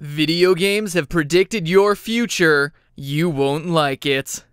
Video games have predicted your future. You won't like it.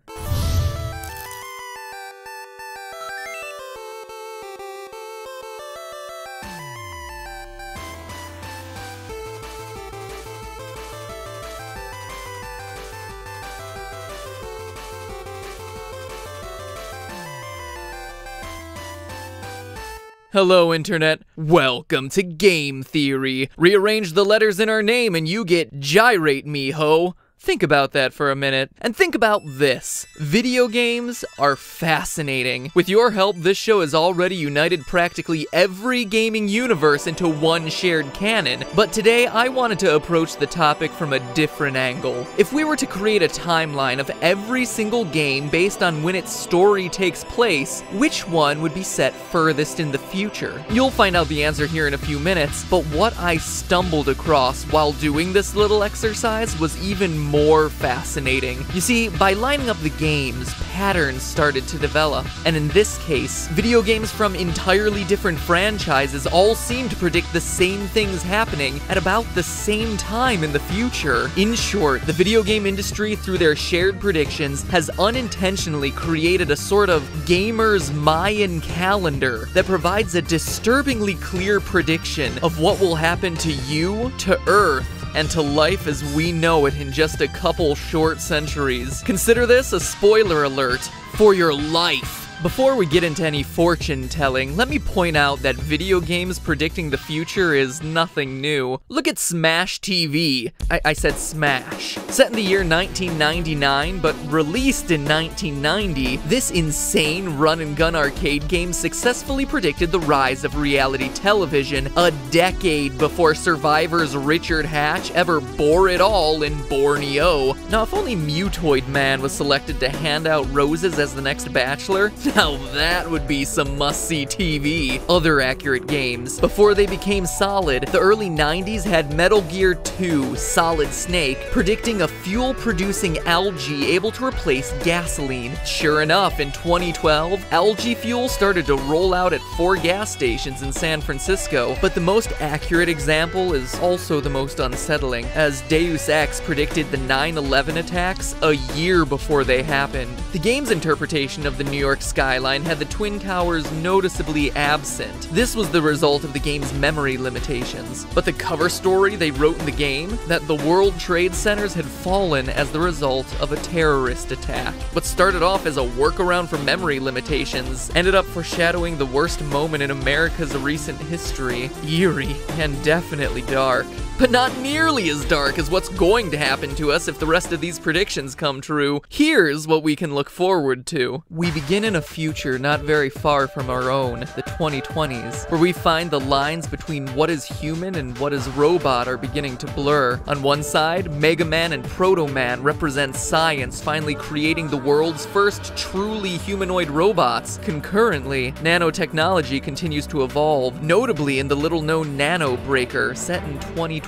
Hello, Internet. Welcome to Game Theory. Rearrange the letters in our name and you get Gyrate Me, ho. Think about that for a minute, and think about this. Video games are fascinating. With your help, this show has already united practically every gaming universe into one shared canon, but today I wanted to approach the topic from a different angle. If we were to create a timeline of every single game based on when its story takes place, which one would be set furthest in the future? You'll find out the answer here in a few minutes, but what I stumbled across while doing this little exercise was even more fascinating. You see, by lining up the games, patterns started to develop, and in this case, video games from entirely different franchises all seem to predict the same things happening at about the same time in the future. In short, the video game industry, through their shared predictions, has unintentionally created a sort of gamer's Mayan calendar that provides a disturbingly clear prediction of what will happen to you, to Earth, and to life as we know it in just a couple short centuries. Consider this a spoiler alert for your life. Before we get into any fortune-telling, let me point out that video games predicting the future is nothing new. Look at Smash TV. I said Smash. Set in the year 1999, but released in 1990, this insane run-and-gun arcade game successfully predicted the rise of reality television a decade before Survivor's Richard Hatch ever bore it all in Borneo. Now, if only Mutoid Man was selected to hand out roses as the next Bachelor, now that would be some must-see TV. Other accurate games. Before they became solid, the early 90s had Metal Gear 2 Solid Snake predicting a fuel-producing algae able to replace gasoline. Sure enough, in 2012, algae fuel started to roll out at 4 gas stations in San Francisco. But the most accurate example is also the most unsettling, as Deus Ex predicted the 9/11 attacks a year before they happened. The game's interpretation of the New York skyline had the Twin Towers noticeably absent. This was the result of the game's memory limitations. But the cover story they wrote in the game, that the World Trade Centers had fallen as the result of a terrorist attack. What started off as a workaround for memory limitations ended up foreshadowing the worst moment in America's recent history. Eerie and definitely dark. But not nearly as dark as what's going to happen to us if the rest of these predictions come true. Here's what we can look forward to. We begin in a future not very far from our own, the 2020s, where we find the lines between what is human and what is robot are beginning to blur. On one side, Mega Man and Proto Man represent science finally creating the world's first truly humanoid robots. Concurrently, nanotechnology continues to evolve, notably in the little-known Nano Breaker, set in 2021.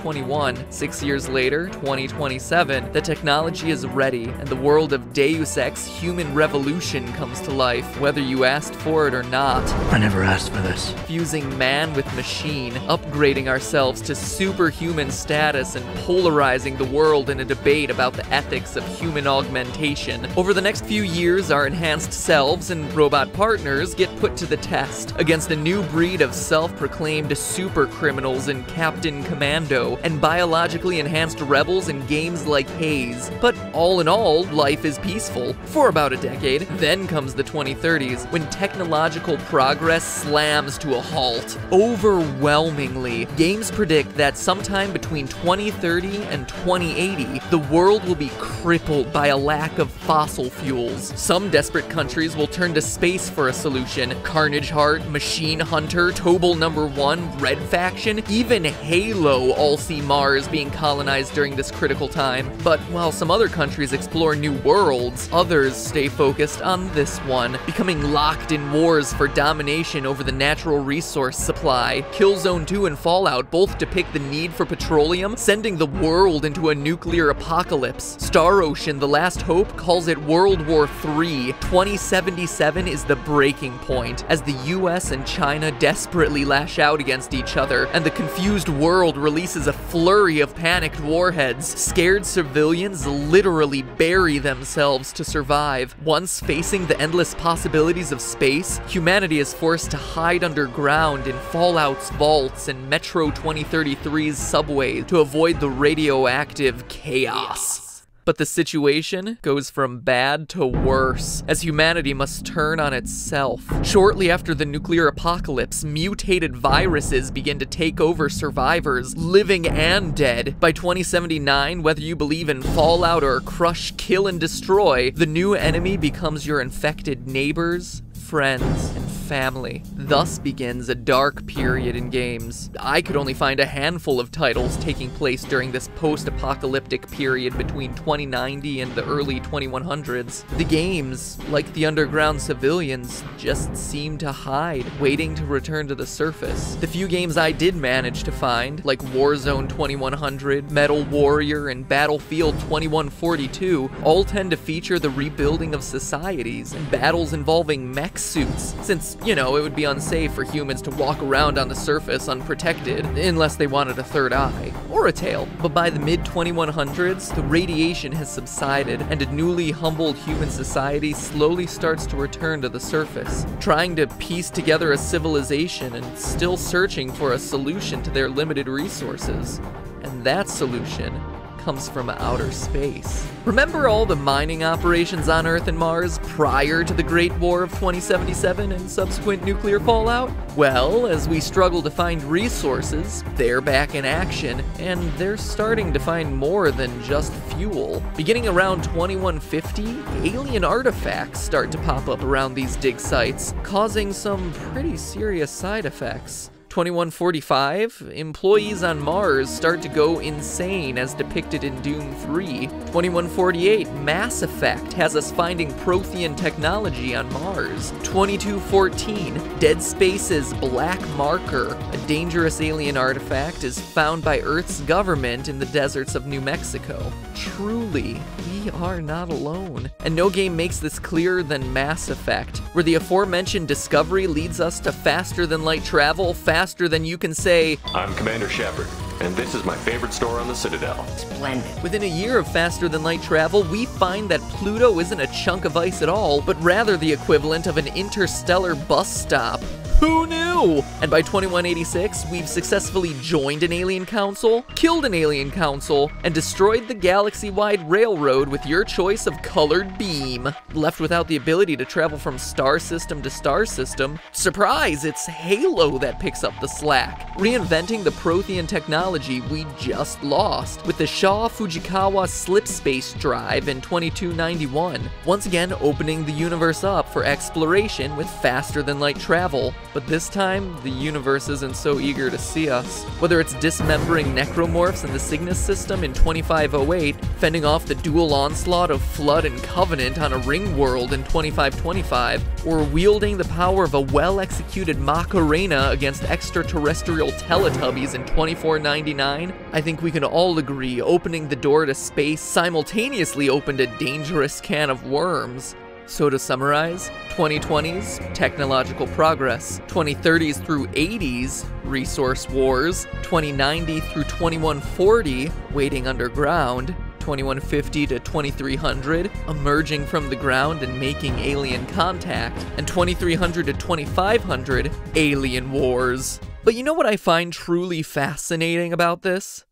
6 years later, 2027, the technology is ready, and the world of Deus Ex Human Revolution comes to life, whether you asked for it or not. I never asked for this. Fusing man with machine, upgrading ourselves to superhuman status, and polarizing the world in a debate about the ethics of human augmentation. Over the next few years, our enhanced selves and robot partners get put to the test against a new breed of self-proclaimed super criminals in Captain Commando, and biologically enhanced rebels in games like Haze. But all in all, life is peaceful for about a decade. Then comes the 2030s, when technological progress slams to a halt. Overwhelmingly, games predict that sometime between 2030 and 2080, the world will be crippled by a lack of fossil fuels. Some desperate countries will turn to space for a solution. Carnage Heart, Machine Hunter, Tobal No. 1, Red Faction, even Halo all see Mars being colonized during this critical time. But while some other countries explore new worlds, others stay focused on this one. becoming locked in wars for domination over the natural resource supply. Killzone 2 and Fallout both depict the need for petroleum, sending the world into a nuclear apocalypse. Star Ocean: The Last Hope calls it World War III. 2077 is the breaking point, as the US and China desperately lash out against each other, and the confused world releases a flurry of panicked warheads. Scared civilians literally bury themselves to survive. Once facing the endless possibilities of space, humanity is forced to hide underground in Fallout's vaults and Metro 2033's subways to avoid the radioactive chaos. But the situation goes from bad to worse, as humanity must turn on itself. Shortly after the nuclear apocalypse, mutated viruses begin to take over survivors, living and dead. By 2079, whether you believe in Fallout or Crush, Kill, and Destroy, the new enemy becomes your infected neighbors, friends, and family. Thus begins a dark period in games. I could only find a handful of titles taking place during this post-apocalyptic period between 2090 and the early 2100s. The games, like the underground civilians, just seem to hide, waiting to return to the surface. The few games I did manage to find, like Warzone 2100, Metal Warrior, and Battlefield 2142, all tend to feature the rebuilding of societies and battles involving mech suits, since, you know, it would be unsafe for humans to walk around on the surface unprotected, unless they wanted a third eye, or a tail. But by the mid-2100s, the radiation has subsided, and a newly humbled human society slowly starts to return to the surface, trying to piece together a civilization and still searching for a solution to their limited resources. And that solution comes from outer space. Remember all the mining operations on Earth and Mars prior to the Great War of 2077 and subsequent nuclear fallout? Well, as we struggle to find resources, they're back in action, and they're starting to find more than just fuel. Beginning around 2150, alien artifacts start to pop up around these dig sites, causing some pretty serious side effects. 2145, employees on Mars start to go insane as depicted in Doom 3. 2148, Mass Effect has us finding Prothean technology on Mars. 2214, Dead Space's Black Marker, a dangerous alien artifact, is found by Earth's government in the deserts of New Mexico. Truly, we are not alone. And no game makes this clearer than Mass Effect, where the aforementioned discovery leads us to faster-than-light travel, faster than you can say, "I'm Commander Shepard, and this is my favorite store on the Citadel." Splendid. Within a year of faster-than-light travel, we find that Pluto isn't a chunk of ice at all, but rather the equivalent of an interstellar bus stop. Who knew? And by 2186, we've successfully joined an alien council, killed an alien council, and destroyed the galaxy-wide railroad with your choice of colored beam. Left without the ability to travel from star system to star system, surprise, it's Halo that picks up the slack, reinventing the Prothean technology we just lost with the Shaw Fujikawa slipspace drive in 2291, once again opening the universe up for exploration with faster-than-light travel. But this time, the universe isn't so eager to see us. Whether it's dismembering necromorphs in the Cygnus system in 2508, fending off the dual onslaught of Flood and Covenant on a ring world in 2525, or wielding the power of a well-executed Macarena against extraterrestrial Teletubbies in 2499, I think we can all agree opening the door to space simultaneously opened a dangerous can of worms. So to summarize, 2020s, technological progress, 2030s through 80s, resource wars, 2090 through 2140, waiting underground, 2150 to 2300, emerging from the ground and making alien contact, and 2300 to 2500, alien wars. But you know what I find truly fascinating about this?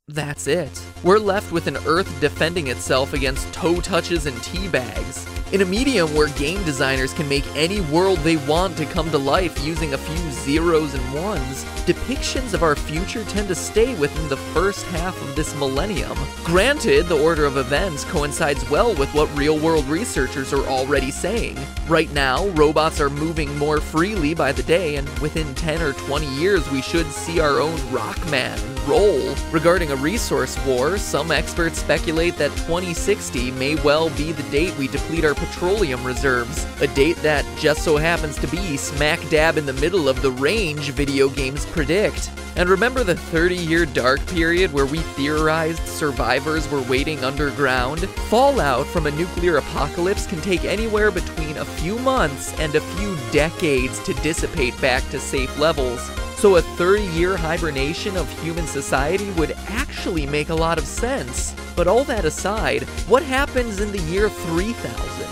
That's it. We're left with an Earth defending itself against toe touches and teabags. In a medium where game designers can make any world they want to come to life using a few zeros and ones, depictions of our future tend to stay within the first half of this millennium. Granted, the order of events coincides well with what real-world researchers are already saying. Right now, robots are moving more freely by the day, and within 10 or 20 years we should see our own Rockman roll. Regarding a resource war, some experts speculate that 2060 may well be the date we deplete our petroleum reserves, a date that just so happens to be smack dab in the middle of the range video games predict. And remember the 30-year dark period where we theorized survivors were waiting underground? Fallout from a nuclear apocalypse can take anywhere between a few months and a few decades to dissipate back to safe levels. So a 30-year hibernation of human society would actually make a lot of sense. But all that aside, what happens in the year 3000,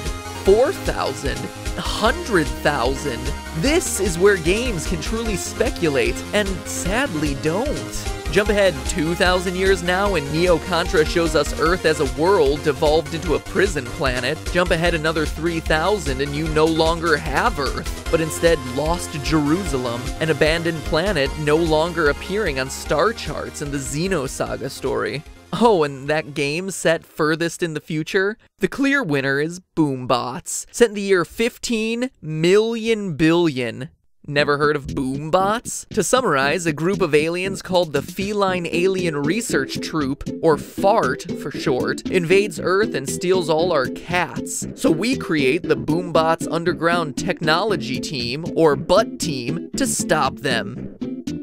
4000, 100,000? This is where games can truly speculate, and sadly don't. Jump ahead 2,000 years now and Neo-Contra shows us Earth as a world devolved into a prison planet. Jump ahead another 3,000 and you no longer have Earth, but instead lost Jerusalem, an abandoned planet no longer appearing on star charts in the Xenosaga story. Oh, and that game set furthest in the future? The clear winner is Boombots, set in the year 15 million billion. Never heard of Boombots? To summarize, a group of aliens called the Feline Alien Research Troop, or FART for short, invades Earth and steals all our cats. So we create the Boombots Underground Technology Team, or BUTT Team, to stop them.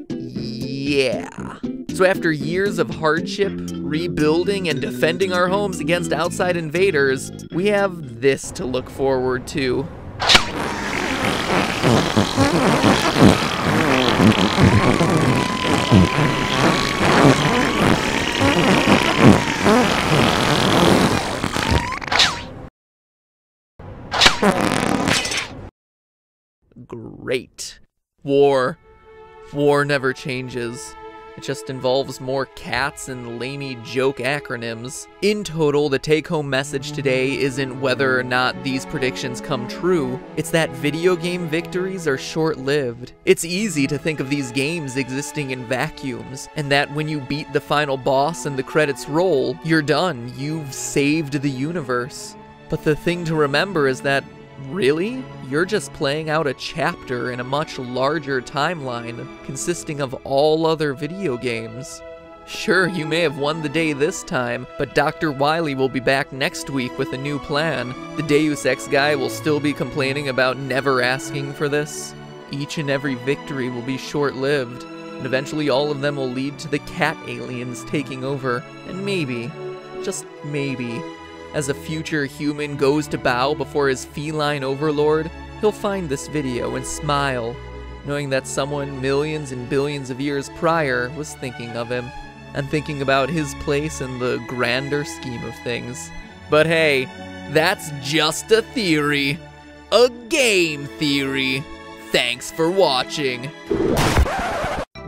Yeah. So after years of hardship, rebuilding, and defending our homes against outside invaders, we have this to look forward to. Great. War never changes. It just involves more cats and lamey joke acronyms. In total, the take-home message today isn't whether or not these predictions come true, it's that video game victories are short-lived. It's easy to think of these games existing in vacuums, and that when you beat the final boss and the credits roll, you're done, you've saved the universe. But the thing to remember is that, really? You're just playing out a chapter in a much larger timeline, consisting of all other video games. Sure, you may have won the day this time, but Dr. Wily will be back next week with a new plan. The Deus Ex guy will still be complaining about never asking for this. Each and every victory will be short-lived, and eventually all of them will lead to the cat aliens taking over, and maybe, just maybe, as a future human goes to bow before his feline overlord, he'll find this video and smile, knowing that someone millions and billions of years prior was thinking of him, and thinking about his place in the grander scheme of things. But hey, that's just a theory. A game theory. Thanks for watching.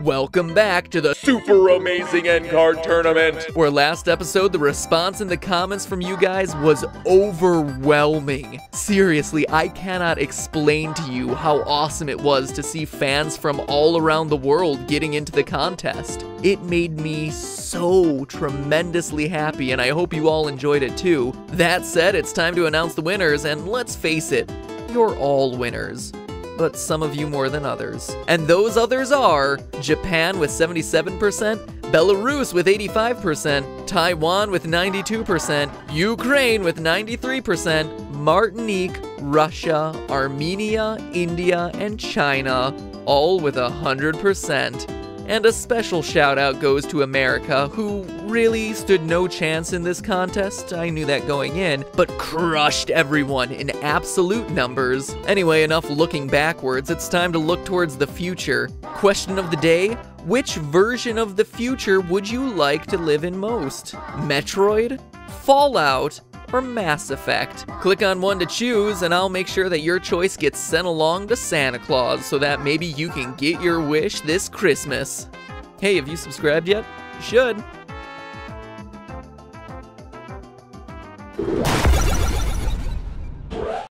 Welcome back to the Super Amazing End Card Tournament, where last episode the response in the comments from you guys was overwhelming. Seriously, I cannot explain to you how awesome it was to see fans from all around the world getting into the contest. It made me so tremendously happy, and I hope you all enjoyed it too. That said, it's time to announce the winners, and let's face it, you're all winners. But some of you more than others. And those others are Japan with 77%, Belarus with 85%, Taiwan with 92%, Ukraine with 93%, Martinique, Russia, Armenia, India, and China, all with 100%. And a special shout out goes to America, who really stood no chance in this contest, I knew that going in, but crushed everyone in absolute numbers. Anyway, enough looking backwards, it's time to look towards the future. Question of the day, which version of the future would you like to live in most? Metroid? Fallout? Or Mass Effect? Click on one to choose, and I'll make sure that your choice gets sent along to Santa Claus so that maybe you can get your wish this Christmas. Hey, have you subscribed yet? You should.